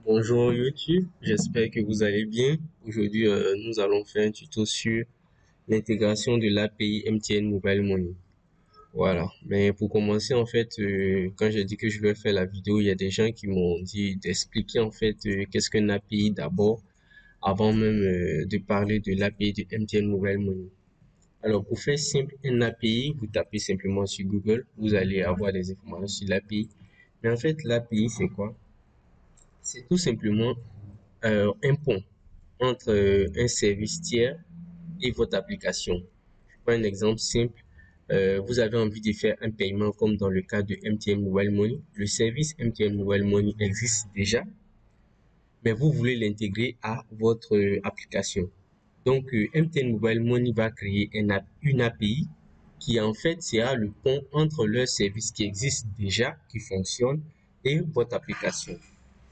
Bonjour YouTube, j'espère que vous allez bien. Aujourd'hui, nous allons faire un tuto sur l'intégration de l'API MTN Mobile Money. Voilà. Mais pour commencer, en fait, quand j'ai dit que je vais faire la vidéo, il y a des gens qui m'ont dit d'expliquer en fait qu'est-ce qu'un API d'abord, avant même de parler de l'API de MTN Mobile Money. Alors, pour faire simple, un API, vous tapez simplement sur Google, vous allez avoir des informations sur l'API. Mais en fait, l'API, c'est quoi? C'est tout simplement un pont entre un service tiers et votre application. Je prends un exemple simple. Vous avez envie de faire un paiement comme dans le cas de MTN Mobile Money. Le service MTN Mobile Money existe déjà, mais vous voulez l'intégrer à votre application. Donc, MTN Mobile Money va créer une API qui en fait sera le pont entre leur service qui existe déjà, qui fonctionne, et votre application.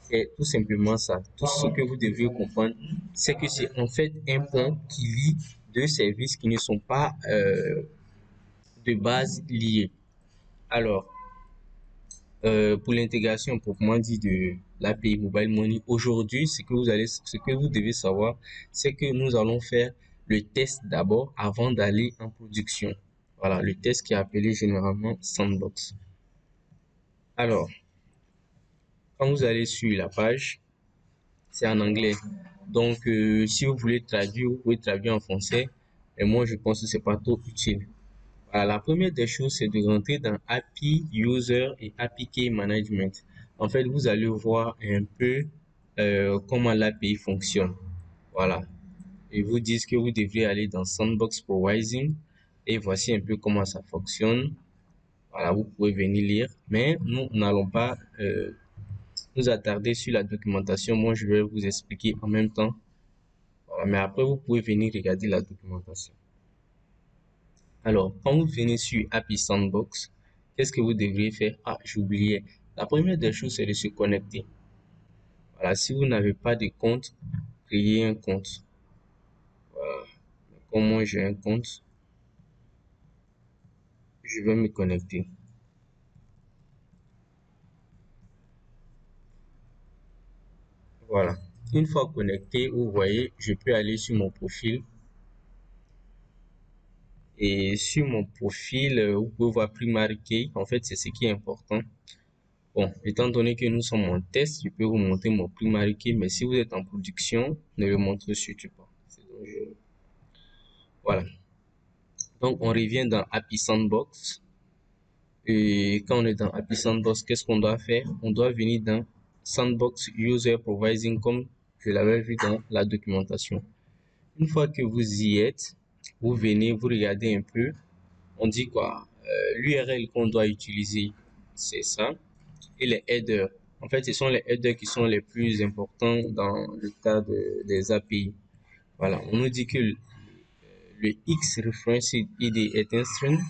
C'est tout simplement ça. Tout ce que vous devez comprendre, c'est que c'est en fait un pont qui lie deux services qui ne sont pas de base liés. Alors, pour l'intégration proprement dit de l'API Mobile Money, aujourd'hui, ce que vous devez savoir, c'est que nous allons faire le test d'abord avant d'aller en production. Voilà, le test qui est appelé généralement Sandbox. Alors, quand vous allez sur la page, c'est en anglais. Donc, si vous voulez traduire, vous pouvez traduire en français. Et moi, je pense que c'est pas trop utile. Voilà, la première des choses, c'est de rentrer dans API User et API Management. En fait, vous allez voir un peu comment l'API fonctionne. Voilà. Ils vous disent que vous devriez aller dans Sandbox Provising. Et voici un peu comment ça fonctionne. Voilà, vous pouvez venir lire. Mais nous n'allons pas nous attarder sur la documentation. Moi, je vais vous expliquer en même temps. Voilà, mais après, vous pouvez venir regarder la documentation. Alors, quand vous venez sur API Sandbox, qu'est-ce que vous devriez faire? Ah, j'oubliais. La première des choses, c'est de se connecter. Voilà, si vous n'avez pas de compte, créez un compte. Voilà. Comme moi, j'ai un compte, je vais me connecter. Voilà. Une fois connecté, vous voyez, je peux aller sur mon profil. Et sur mon profil, vous pouvez voir Primary Key. En fait, c'est ce qui est important. Bon, étant donné que nous sommes en test, je peux vous montrer mon primary key, mais si vous êtes en production, ne le montrez surtout pas. Voilà. Donc, on revient dans API Sandbox. Et quand on est dans API Sandbox, qu'est-ce qu'on doit faire? On doit venir dans Sandbox User Provising comme je l'avais vu dans la documentation. Une fois que vous y êtes, vous venez, vous regardez un peu. On dit quoi? L'URL qu'on doit utiliser, c'est ça. Et les headers. En fait, ce sont les headers qui sont les plus importants dans le cas des API. Voilà, on nous dit que le X reference ID est un string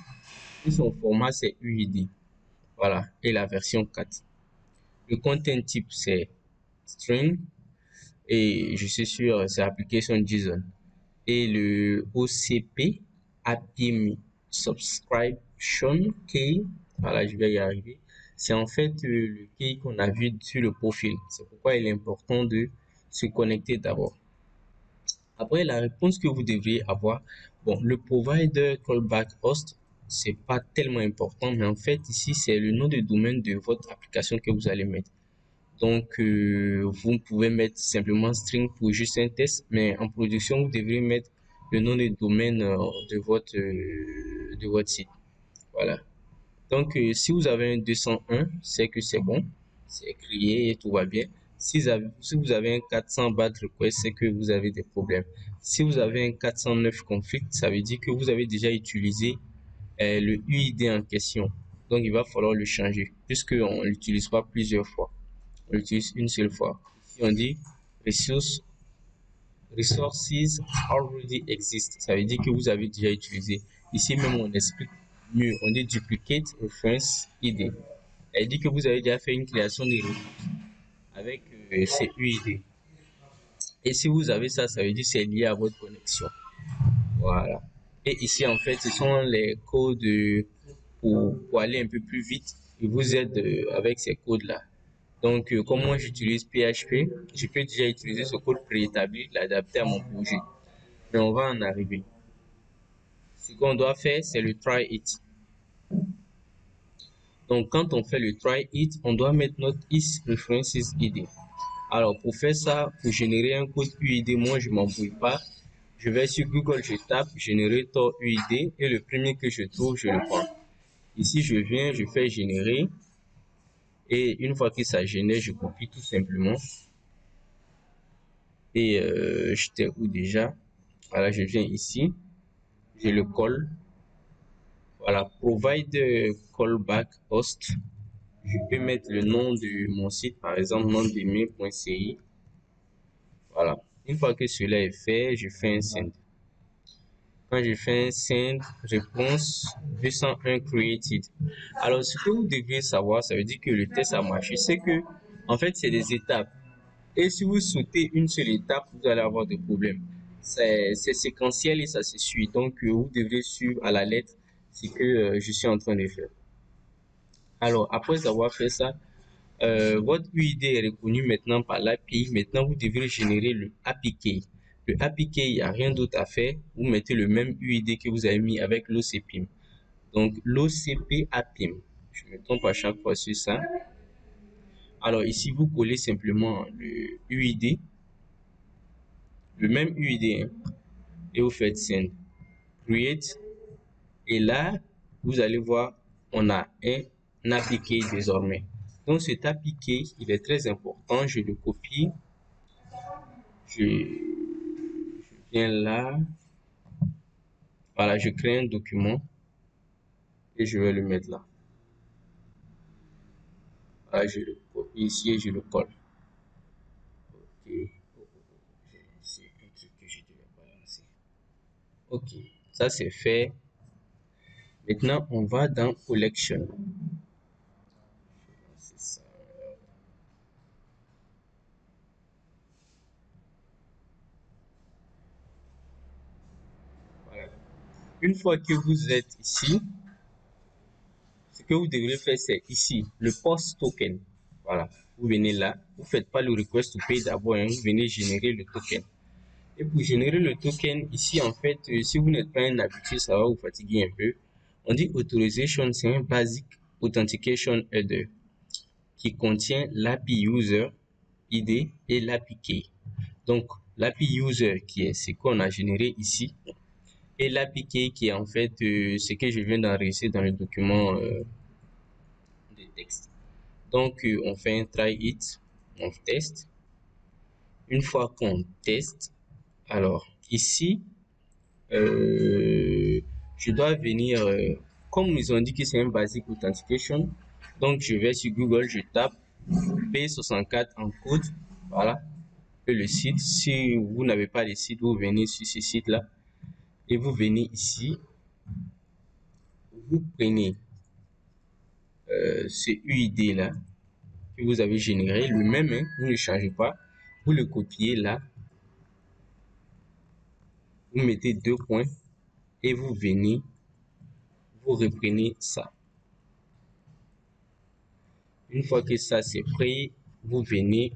et son format c'est UID. Voilà, et la version 4. Le content type c'est string et je suis sûr c'est application JSON. Et le OCP API Subscription Key, voilà, je vais y arriver. C'est en fait le key qu'on a vu sur le profil. C'est pourquoi il est important de se connecter d'abord. Après, la réponse que vous devriez avoir, bon, le provider callback host, c'est pas tellement important, mais en fait, ici, c'est le nom de domaine de votre application que vous allez mettre. Donc, vous pouvez mettre simplement string pour juste un test, mais en production, vous devrez mettre le nom de domaine de votre site. Voilà. Donc, si vous avez un 201, c'est que c'est bon, c'est créé et tout va bien. Si vous avez un 400 bad request, c'est que vous avez des problèmes. Si vous avez un 409 conflict, ça veut dire que vous avez déjà utilisé le UID en question. Donc, il va falloir le changer, puisqu'on ne l'utilise pas plusieurs fois. On l'utilise une seule fois. Ici, on dit resources already exist. Ça veut dire que vous avez déjà utilisé. Ici même, on explique mieux. On dit duplicate reference ID. Elle dit que vous avez déjà fait une création de ressources avec ces UID. Et si vous avez ça, ça veut dire que c'est lié à votre connexion. Voilà. Et ici, en fait, ce sont les codes pour aller un peu plus vite. Ils vous aident avec ces codes-là. Donc, comme moi j'utilise PHP, je peux déjà utiliser ce code préétabli, l'adapter à mon projet. Mais on va en arriver. Ce qu'on doit faire, c'est le try it. Donc, quand on fait le try it, on doit mettre notre is references id. Alors, pour faire ça, pour générer un code UID, moi je m'embrouille pas. Je vais sur Google, je tape générateur UID et le premier que je trouve, je le prends. Ici, je viens, je fais générer. Et une fois que ça génère, je copie tout simplement. Et j'étais où déjà? Voilà, je viens ici, je le colle. Voilà, provide callback host. Je peux mettre le nom de mon site, par exemple, nom-de-mail.ci. Voilà. Une fois que cela est fait, je fais un send. Quand je fais un send, réponse 201 created. Alors, ce que vous devez savoir, ça veut dire que le test a marché. C'est que, en fait, c'est des étapes. Et si vous sautez une seule étape, vous allez avoir des problèmes. C'est séquentiel et ça se suit. Donc, vous devrez suivre à la lettre ce que je suis en train de faire. Alors, après avoir fait ça, votre UID est reconnu maintenant par l'API. Maintenant, vous devrez générer le API Key. Le API Key, il n'y a rien d'autre à faire. Vous mettez le même UID que vous avez mis avec l'OCPIM. Donc, l'OCP APIM. Je me trompe à chaque fois sur ça. Alors, ici, vous collez simplement le UID, le même UID, hein, et vous faites send, create. Et là, vous allez voir, on a un API Key désormais. Donc, cet API Key, il est très important. Je le copie. Je viens là, voilà, je crée un document et je vais le mettre là. Voilà, je le copie ici et je le colle. Ok, c'est un truc que je devais balancer. Ok, ça c'est fait. Maintenant, on va dans Collection. C'est ça. Voilà. Une fois que vous êtes ici, ce que vous devrez faire, c'est ici, le post token. Voilà, vous venez là, vous faites pas le request to pay d'abord, hein, vous venez générer le token. Et pour générer le token, ici, en fait, si vous n'êtes pas un habitué, ça va vous fatiguer un peu. On dit authorization, c'est un basic authentication header qui contient l'API user ID et l'API key. Donc, l'API user qui est ce qu'on a généré ici et l'API key qui est en fait ce que je viens d'enregistrer dans le document de texte. Donc, on fait un try it, on teste. Une fois qu'on teste, alors ici, je dois venir, comme ils ont dit que c'est un basic authentication, donc je vais sur Google, je tape P64 en code, voilà, et le site. Si vous n'avez pas de site, vous venez sur ce site-là et vous venez ici, vous prenez ce UID-là que vous avez généré, le même, hein, vous ne changez pas, vous le copiez là, vous mettez deux points et vous venez, vous reprenez ça. Une fois que ça c'est prêt, vous venez,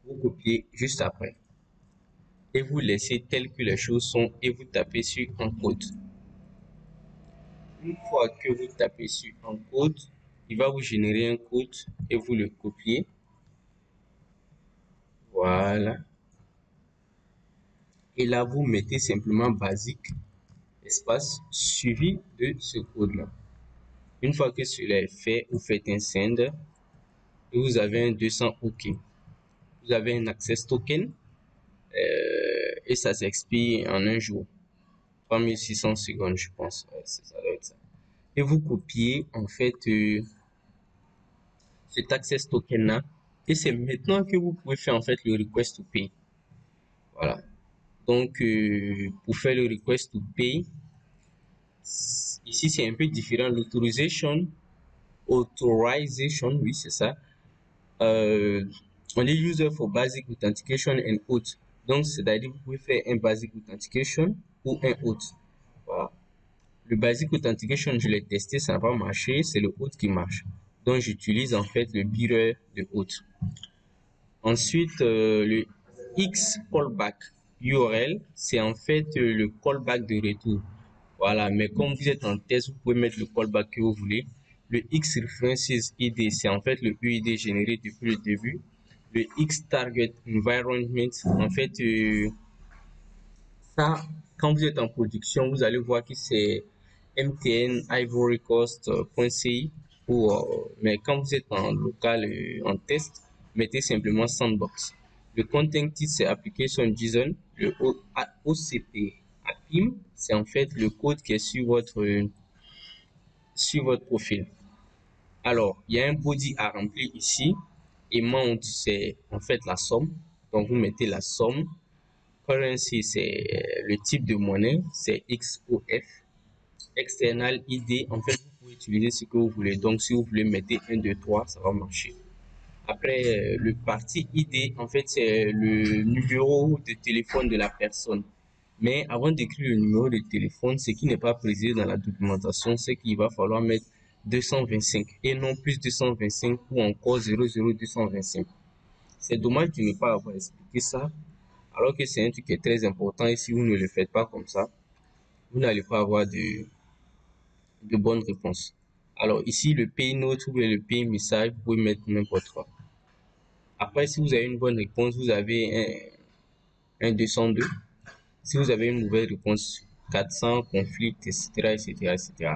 vous copiez juste après et vous laissez tel que les choses sont et vous tapez sur encode. Une fois que vous tapez sur encode, il va vous générer un code et vous le copiez. Voilà. Et là, vous mettez simplement basique espace suivi de ce code-là. Une fois que cela est fait, vous faites un send et vous avez un 200 OK. Vous avez un access token et ça s'expire en un jour. 3600 secondes, je pense. Ouais, ça doit être ça. Et vous copiez en fait cet access token là et c'est maintenant que vous pouvez faire en fait le request to pay. Voilà. Donc pour faire le request to pay, ici c'est un peu différent. Authorization, oui c'est ça. On dit user for basic authentication and auth. Donc c'est-à-dire vous pouvez faire un basic authentication ou un auth. Voilà. Le basic authentication, je l'ai testé, ça n'a pas marché, c'est le autre qui marche. Donc, j'utilise en fait le bearer de hôte. Ensuite, le X callback URL, c'est en fait le callback de retour. Voilà, mais comme vous êtes en test, vous pouvez mettre le callback que vous voulez. Le X references ID, c'est en fait le UID généré depuis le début. Le X target environment, en fait, ça, quand vous êtes en production, vous allez voir que c'est mtn ivorycoast.ci mais quand vous êtes en local, en test, mettez simplement sandbox. Le content type, c'est application JSON. Le OCP APIM, c'est en fait le code qui est sur votre profil. Alors, il y a un body à remplir ici. Et mount, c'est en fait la somme. Donc, vous mettez la somme. Currency, c'est le type de monnaie, c'est XOF. External ID, en fait, vous pouvez utiliser ce que vous voulez. Donc, si vous voulez mettre 1, 2, 3, ça va marcher. Après, le parti ID, en fait, c'est le numéro de téléphone de la personne. Mais avant d'écrire le numéro de téléphone, ce qui n'est pas précisé dans la documentation, c'est qu'il va falloir mettre 225 et non plus 225 ou encore 00225. C'est dommage de ne pas avoir expliqué ça, alors que c'est un truc qui est très important et si vous ne le faites pas comme ça, vous n'allez pas avoir de bonnes réponses. Alors ici, le pay note ou le pay message, vous pouvez mettre n'importe quoi. Après, si vous avez une bonne réponse, vous avez un 202. Si vous avez une mauvaise réponse, 400, conflit, etc., etc., etc.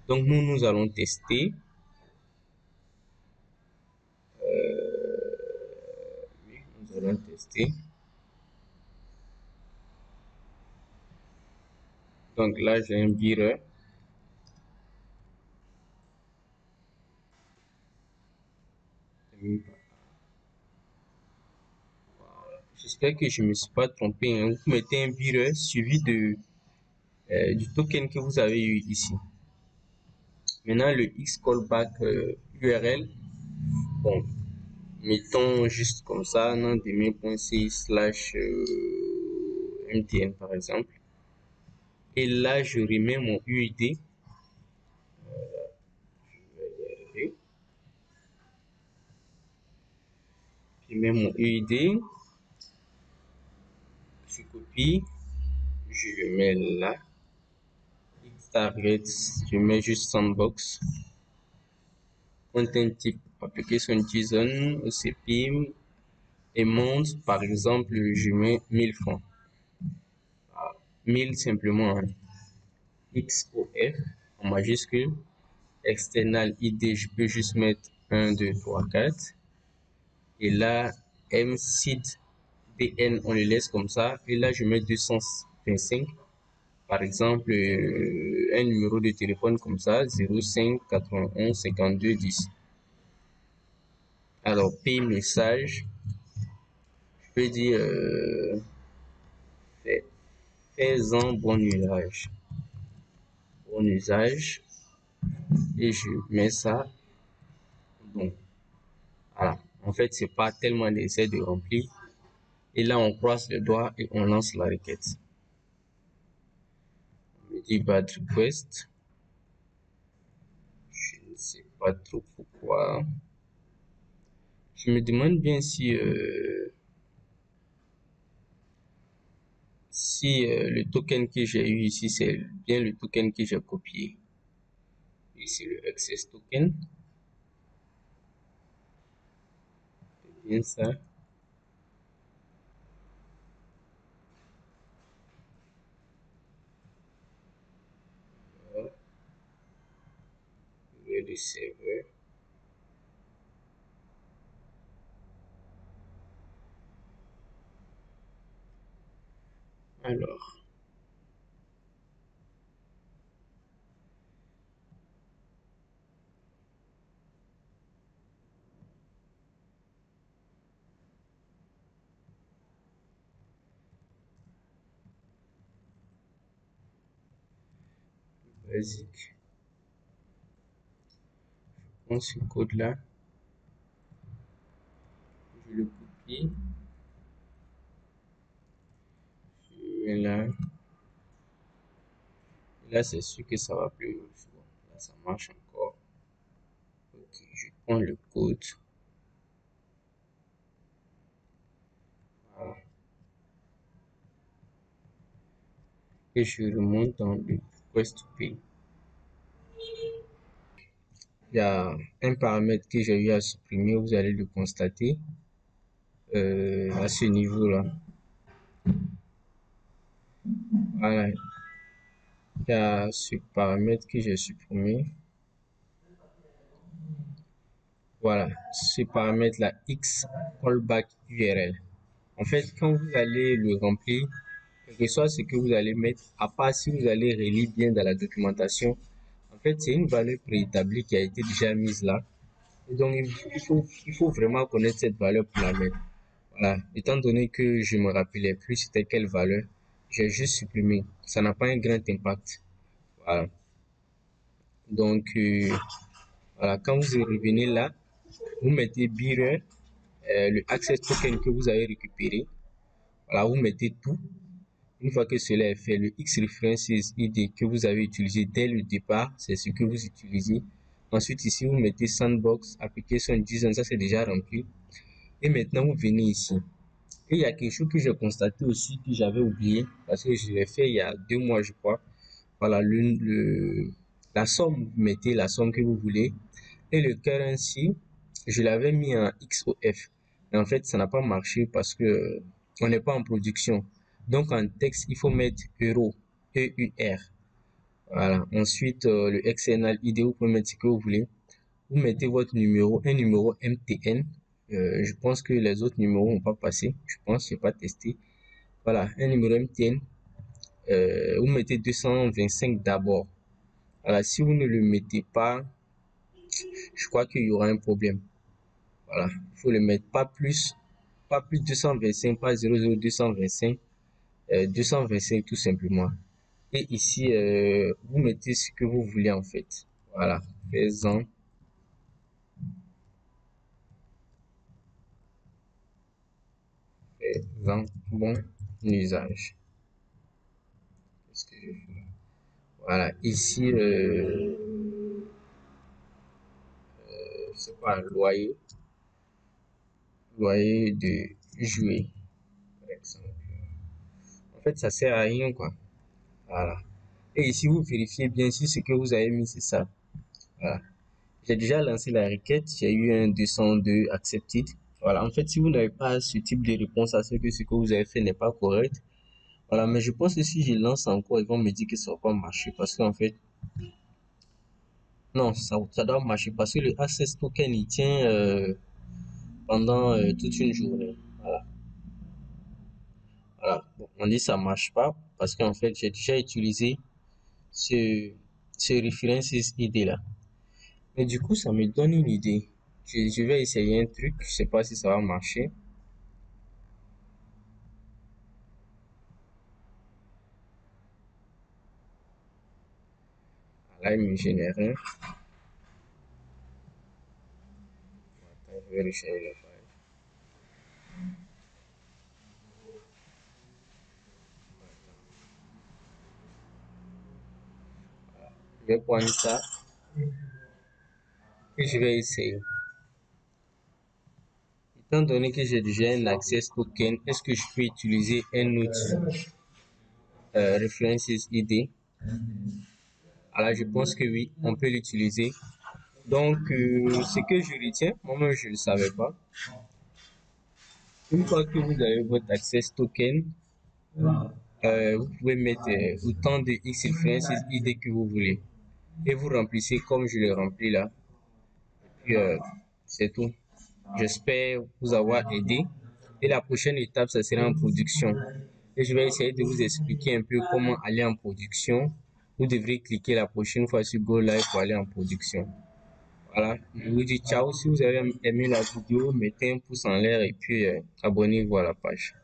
Donc nous allons tester. Oui, nous allons tester. Donc là, j'ai un bearer. J'espère que je ne me suis pas trompé, hein. Vous mettez un bearer suivi du token que vous avez eu ici. Maintenant, le X callback URL, bon, mettons juste comme ça, nandemain.ci/mtn par exemple. Et là, je remets mon UID. Je mets mon UID, je copie, je le mets là. Target, je mets juste sandbox. Content type application JSON, OCP, amount, par exemple, je mets 1000 francs. 1000 simplement, hein. XOF en majuscule. External ID, je peux juste mettre 1, 2, 3, 4. Et là, MSID DN, on le laisse comme ça. Et là, je mets 225. Par exemple, un numéro de téléphone comme ça, 05 91 52 10. Alors, P message, je peux dire fais-en bon usage. Bon usage. Et je mets ça. Donc, voilà. En fait, c'est pas tellement nécessaire de remplir. Et là, on croise le doigt et on lance la requête. On me dit bad request. Je ne sais pas trop pourquoi. Je me demande bien si le token que j'ai eu ici, c'est bien le token que j'ai copié. Ici, le access token. C'est bien ça. Le serveur. Alors, basique. Je prends ce code-là. Je le copie. Je mets là. Et là, c'est sûr que ça va plus. Là, ça marche encore. Ok. prends le code. Voilà. Et je remonte dans le request to pay. Il y a un paramètre que j'ai eu à supprimer, vous allez le constater à ce niveau-là. Voilà. Il y a ce paramètre que j'ai supprimé. Voilà, ce paramètre-là, X callback URL. En fait, quand vous allez le remplir, quel que soit ce que vous allez mettre, à part si vous allez relire bien dans la documentation, en fait, c'est une valeur préétablie qui a été déjà mise là. Et donc, il faut vraiment connaître cette valeur pour la mettre. Voilà, étant donné que je me rappelais plus c'était quelle valeur, j'ai juste supprimé. Ça n'a pas un grand impact. Voilà. Donc, voilà, quand vous revenez là, vous mettez bearer, le access token que vous avez récupéré. Voilà, vous mettez tout. Une fois que cela est fait, le X references ID que vous avez utilisé dès le départ, c'est ce que vous utilisez. Ensuite, ici, vous mettez sandbox, application JSON, ça c'est déjà rempli. Et maintenant, vous venez ici. Et il y a quelque chose que j'ai constaté aussi que j'avais oublié parce que je l'ai fait il y a 2 mois, je crois. Voilà, la somme, vous mettez la somme que vous voulez. Et le currency, je l'avais mis en XOF. Mais en fait, ça n'a pas marché parce que on n'est pas en production. Donc, en texte, il faut mettre euro, EUR. Voilà. Ensuite, le XML ID, vous pouvez mettre ce que vous voulez. Vous mettez votre numéro, un numéro MTN. Je pense que les autres numéros n'ont pas passé. Je pense, je n'ai pas testé. Voilà, un numéro MTN. Vous mettez 225 d'abord. Voilà, si vous ne le mettez pas, je crois qu'il y aura un problème. Voilà, il faut le mettre pas plus 225, pas 00225, 225 tout simplement. Et ici, vous mettez ce que vous voulez en fait. Voilà, faisant bon usage. Qu'est-ce que je fais? Voilà, ici, c'est pas loyer de jouer, par exemple. En fait, ça sert à rien, quoi. Voilà. Et ici, vous vérifiez bien si ce que vous avez mis, c'est ça. Voilà. J'ai déjà lancé la requête, j'ai eu un 202 accepted. Voilà, en fait, si vous n'avez pas ce type de réponse à ce que vous avez fait n'est pas correct, voilà, mais je pense que si je lance encore, ils vont me dire que ça va pas marcher parce qu'en fait, non, ça doit marcher parce que le access token, il tient pendant toute une journée. Voilà, voilà. Bon, on dit ça marche pas parce qu'en fait, j'ai déjà utilisé ce, ce references ID là. Mais du coup, ça me donne une idée. Je vais essayer un truc, je sais pas si ça va marcher. Là, il me génère un. Attends, je vais recharger la page. Je vais prendre ça et je vais essayer. Étant donné que j'ai déjà un access token, est-ce que je peux utiliser un autre references ID? Alors, je pense que oui, on peut l'utiliser. Donc, ce que je retiens, moi-même, je ne le savais pas. Une fois que vous avez votre access token, vous pouvez mettre autant de X references ID que vous voulez. Et vous remplissez comme je l'ai rempli là. Puis, c'est tout. J'espère vous avoir aidé. Et la prochaine étape, ça sera en production. Et je vais essayer de vous expliquer un peu comment aller en production. Vous devrez cliquer la prochaine fois sur Go Live pour aller en production. Voilà, je vous dis ciao. Si vous avez aimé la vidéo, mettez un pouce en l'air et puis abonnez-vous à la page.